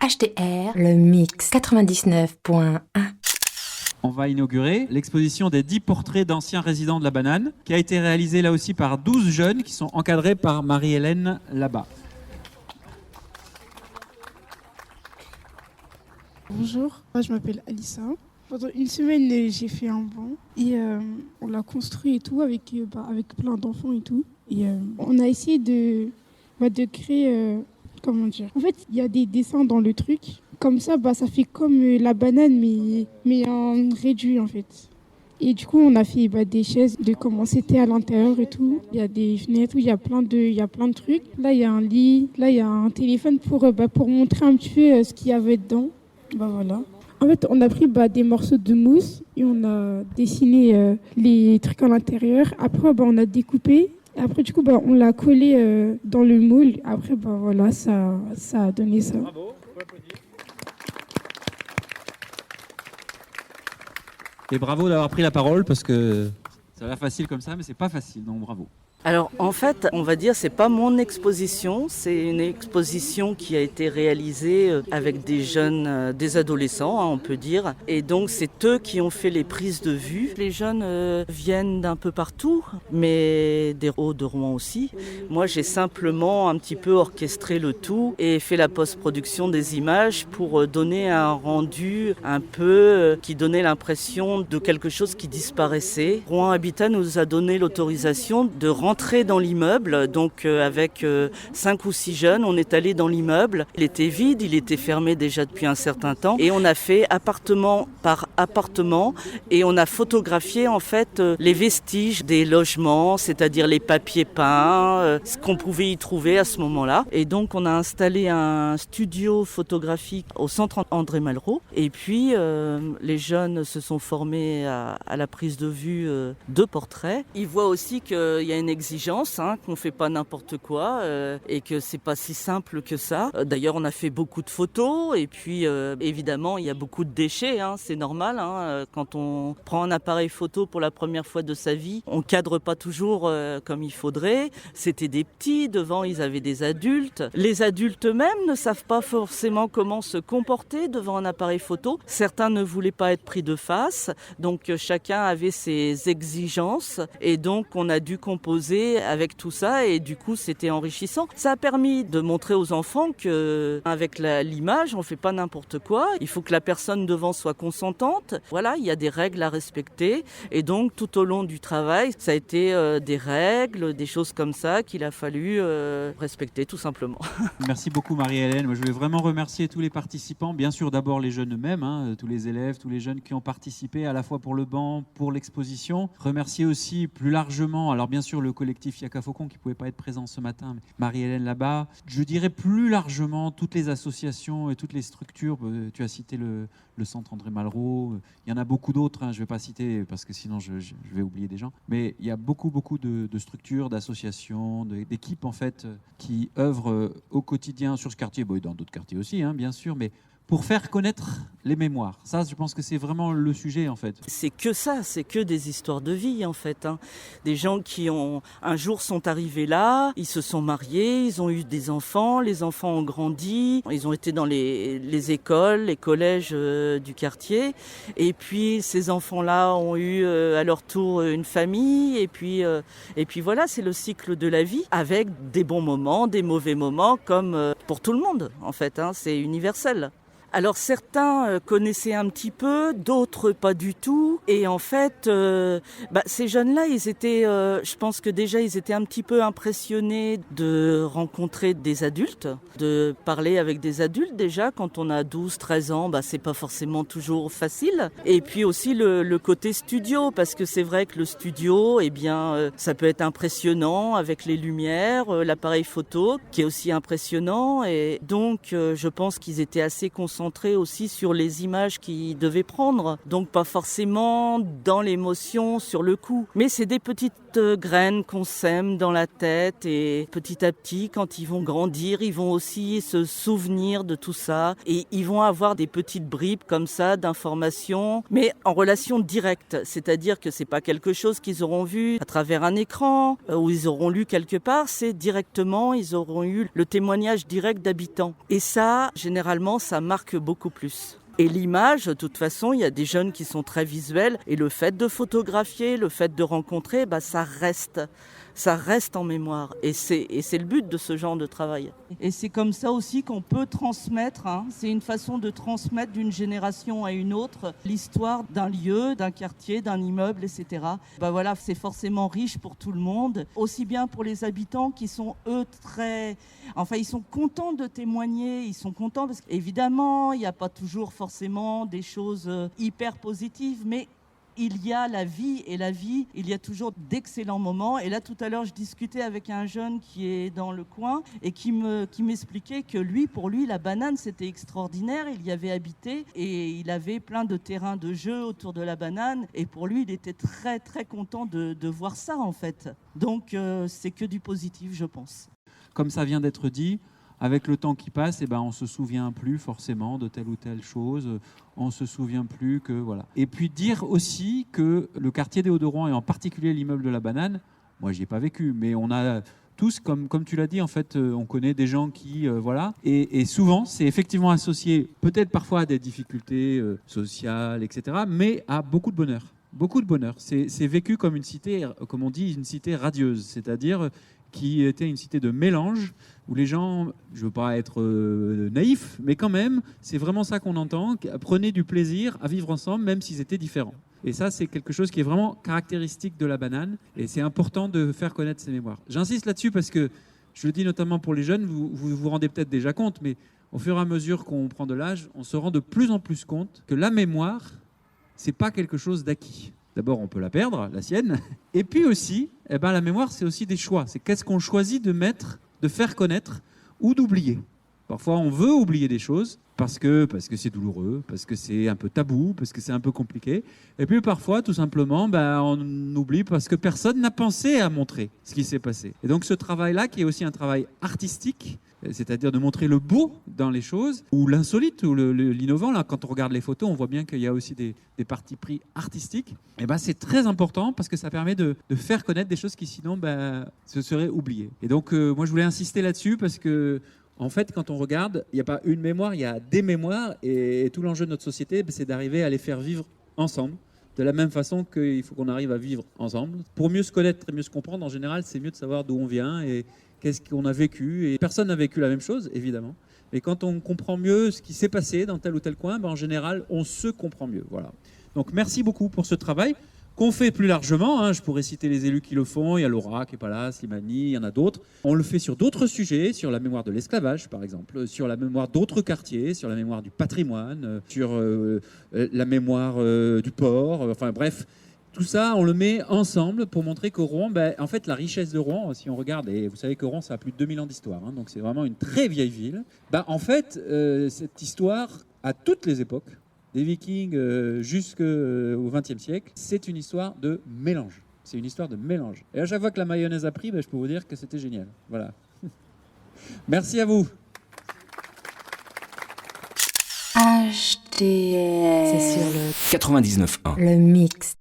HTR, le mix 99.1. On va inaugurer l'exposition des 10 portraits d'anciens résidents de la banane, qui a été réalisée là aussi par 12 jeunes qui sont encadrés par Marie-Hélène Labat. Bonjour, moi je m'appelle Alissa. Pendant une semaine, j'ai fait un banc et on l'a construit et tout avec plein d'enfants et tout. Et on a essayé de créer, comment dire. En fait, il y a des dessins dans le truc. Comme ça, ça fait comme la banane, mais en réduit en fait. Et du coup, on a fait des chaises, de comment c'était à l'intérieur et tout. Il y a des fenêtres, il y a plein de trucs. Là, il y a un lit, là, il y a un téléphone pour montrer un petit peu ce qu'il y avait dedans. Voilà. En fait, on a pris des morceaux de mousse et on a dessiné les trucs à l'intérieur. Après, on a découpé. Et après, du coup, on l'a collé dans le moule. Après, voilà, ça a donné ça. Bravo. Et bravo d'avoir pris la parole parce que ça a l'air facile comme ça, mais c'est pas facile, donc bravo. Alors en fait, on va dire c'est pas mon exposition, c'est une exposition qui a été réalisée avec des jeunes, des adolescents, on peut dire. Et donc c'est eux qui ont fait les prises de vue. Les jeunes viennent d'un peu partout, mais des Hauts de Rouen aussi. Moi j'ai simplement un petit peu orchestré le tout et fait la post-production des images pour donner un rendu un peu qui donnait l'impression de quelque chose qui disparaissait. Rouen Habitat nous a donné l'autorisation de rentrer dans l'immeuble, donc avec 5 ou 6 jeunes, on est allé dans l'immeuble. Il était vide, il était fermé déjà depuis un certain temps et on a fait appartement par appartement et on a photographié en fait les vestiges des logements, c'est-à-dire les papiers peints, ce qu'on pouvait y trouver à ce moment-là. Et donc on a installé un studio photographique au centre André Malraux et puis les jeunes se sont formés à la prise de vue de portraits. Ils voient aussi qu'il y a une exigence, qu'on ne fait pas n'importe quoi et que c'est pas si simple que ça. D'ailleurs, on a fait beaucoup de photos et puis évidemment, il y a beaucoup de déchets, c'est normal. Quand on prend un appareil photo pour la première fois de sa vie, on cadre pas toujours comme il faudrait. C'était des petits, devant ils avaient des adultes. Les adultes eux-mêmes ne savent pas forcément comment se comporter devant un appareil photo. Certains ne voulaient pas être pris de face, donc chacun avait ses exigences et donc on a dû composer avec tout ça et du coup c'était enrichissant. Ça a permis de montrer aux enfants que avec l'image on fait pas n'importe quoi, il faut que la personne devant soit consentante. Voilà, il y a des règles à respecter et donc tout au long du travail ça a été des règles, des choses comme ça qu'il a fallu respecter tout simplement. Merci beaucoup Marie-Hélène. Moi, je voulais vraiment remercier tous les participants, bien sûr d'abord les jeunes eux-mêmes, tous les élèves, tous les jeunes qui ont participé à la fois pour le banc, pour l'exposition. Remercier aussi plus largement, alors bien sûr le collectif Yaka Faucon qui ne pouvait pas être présent ce matin, mais Marie-Hélène Labat. Je dirais plus largement toutes les associations et toutes les structures. Tu as cité le centre André Malraux. Il y en a beaucoup d'autres. Je ne vais pas citer parce que sinon je vais oublier des gens. Mais il y a beaucoup de structures, d'associations, d'équipes en fait qui œuvrent au quotidien sur ce quartier, et dans d'autres quartiers aussi, bien sûr, mais pour faire connaître les mémoires. Ça, je pense que c'est vraiment le sujet, en fait. C'est que ça, c'est que des histoires de vie, en fait. Des gens qui un jour sont arrivés là, ils se sont mariés, ils ont eu des enfants, les enfants ont grandi, ils ont été dans les écoles, les collèges du quartier, et puis ces enfants-là ont eu à leur tour une famille, et puis voilà, c'est le cycle de la vie, avec des bons moments, des mauvais moments, comme pour tout le monde, en fait. C'est universel. Alors certains connaissaient un petit peu, d'autres pas du tout. Et en fait, ces jeunes-là, ils étaient, je pense que déjà, ils étaient un petit peu impressionnés de rencontrer des adultes, de parler avec des adultes déjà. Quand on a 12, 13 ans, c'est pas forcément toujours facile. Et puis aussi le côté studio, parce que c'est vrai que le studio, ça peut être impressionnant avec les lumières, l'appareil photo, qui est aussi impressionnant. Et donc, je pense qu'ils étaient assez concentrés aussi sur les images qu'ils devaient prendre, donc pas forcément dans l'émotion sur le coup. Mais c'est des petites petites graines qu'on sème dans la tête et petit à petit, quand ils vont grandir, ils vont aussi se souvenir de tout ça et ils vont avoir des petites bribes comme ça d'informations, mais en relation directe, c'est-à-dire que c'est pas quelque chose qu'ils auront vu à travers un écran ou ils auront lu quelque part, c'est directement, ils auront eu le témoignage direct d'habitants. Et ça, généralement, ça marque beaucoup plus. Et l'image, de toute façon, il y a des jeunes qui sont très visuels et le fait de photographier, le fait de rencontrer, ça reste en mémoire. Et c'est le but de ce genre de travail. Et c'est comme ça aussi qu'on peut transmettre, c'est une façon de transmettre d'une génération à une autre l'histoire d'un lieu, d'un quartier, d'un immeuble, etc. Voilà, c'est forcément riche pour tout le monde, aussi bien pour les habitants qui sont eux ils sont contents de témoigner, ils sont contents parce qu'évidemment, il n'y a pas toujours forcément des choses hyper positives, mais il y a la vie, et la vie, il y a toujours d'excellents moments. Et là, tout à l'heure, je discutais avec un jeune qui est dans le coin et qui m'expliquait que pour lui, la banane, c'était extraordinaire. Il y avait habité et il avait plein de terrains de jeu autour de la banane. Et pour lui, il était très, très content de voir ça, en fait. Donc, c'est que du positif, je pense. Comme ça vient d'être dit, avec le temps qui passe, on ne se souvient plus forcément de telle ou telle chose. On ne se souvient plus que... Voilà. Et puis dire aussi que le quartier des Hauts-de-Rouen, et en particulier l'immeuble de la Banane, moi, je n'y ai pas vécu, mais on a tous, comme tu l'as dit, en fait, on connaît des gens qui... voilà. Et souvent, c'est effectivement associé, peut-être parfois à des difficultés sociales, etc., mais à beaucoup de bonheur. Beaucoup de bonheur. C'est vécu comme une cité, comme on dit, une cité radieuse, c'est-à-dire qui était une cité de mélange, où les gens, je ne veux pas être naïf, mais quand même, c'est vraiment ça qu'on entend, prenaient du plaisir à vivre ensemble, même s'ils étaient différents. Et ça, c'est quelque chose qui est vraiment caractéristique de la Banane, et c'est important de faire connaître ces mémoires. J'insiste là-dessus parce que, je le dis notamment pour les jeunes, vous vous rendez peut-être déjà compte, mais au fur et à mesure qu'on prend de l'âge, on se rend de plus en plus compte que la mémoire, c'est pas quelque chose d'acquis. D'abord, on peut la perdre, la sienne. Et puis aussi, la mémoire, c'est aussi des choix. C'est qu'est-ce qu'on choisit de mettre, de faire connaître ou d'oublier. Parfois, on veut oublier des choses parce que c'est douloureux, parce que c'est un peu tabou, parce que c'est un peu compliqué. Et puis parfois, tout simplement, on oublie parce que personne n'a pensé à montrer ce qui s'est passé. Et donc ce travail-là, qui est aussi un travail artistique, c'est-à-dire de montrer le beau dans les choses, ou l'insolite, ou l'innovant. Là, quand on regarde les photos, on voit bien qu'il y a aussi des partis pris artistiques. Et c'est très important parce que ça permet de faire connaître des choses qui sinon se seraient oubliées. Et donc, moi, je voulais insister là-dessus parce que, en fait, quand on regarde, il n'y a pas une mémoire, il y a des mémoires. Et tout l'enjeu de notre société, c'est d'arriver à les faire vivre ensemble. De la même façon qu'il faut qu'on arrive à vivre ensemble. Pour mieux se connaître et mieux se comprendre, en général, c'est mieux de savoir d'où on vient et qu'est-ce qu'on a vécu. Et personne n'a vécu la même chose, évidemment. Mais quand on comprend mieux ce qui s'est passé dans tel ou tel coin, en général, on se comprend mieux. Voilà. Donc, merci beaucoup pour ce travail qu'on fait plus largement. Je pourrais citer les élus qui le font. Il y a Laura qui est pas là, Slimani, il y en a d'autres. On le fait sur d'autres sujets, sur la mémoire de l'esclavage, par exemple, sur la mémoire d'autres quartiers, sur la mémoire du patrimoine, sur la mémoire du port. Enfin, bref. Tout ça, on le met ensemble pour montrer que Rouen, en fait, la richesse de Rouen, si on regarde, et vous savez que Rouen, ça a plus de 2000 ans d'histoire, donc c'est vraiment une très vieille ville. En fait, cette histoire, à toutes les époques, des Vikings jusqu'au XXe siècle, c'est une histoire de mélange. C'est une histoire de mélange. Et à chaque fois que la mayonnaise a pris, je peux vous dire que c'était génial. Voilà. Merci à vous. HTL. C'est sur le 99.1. Le mix.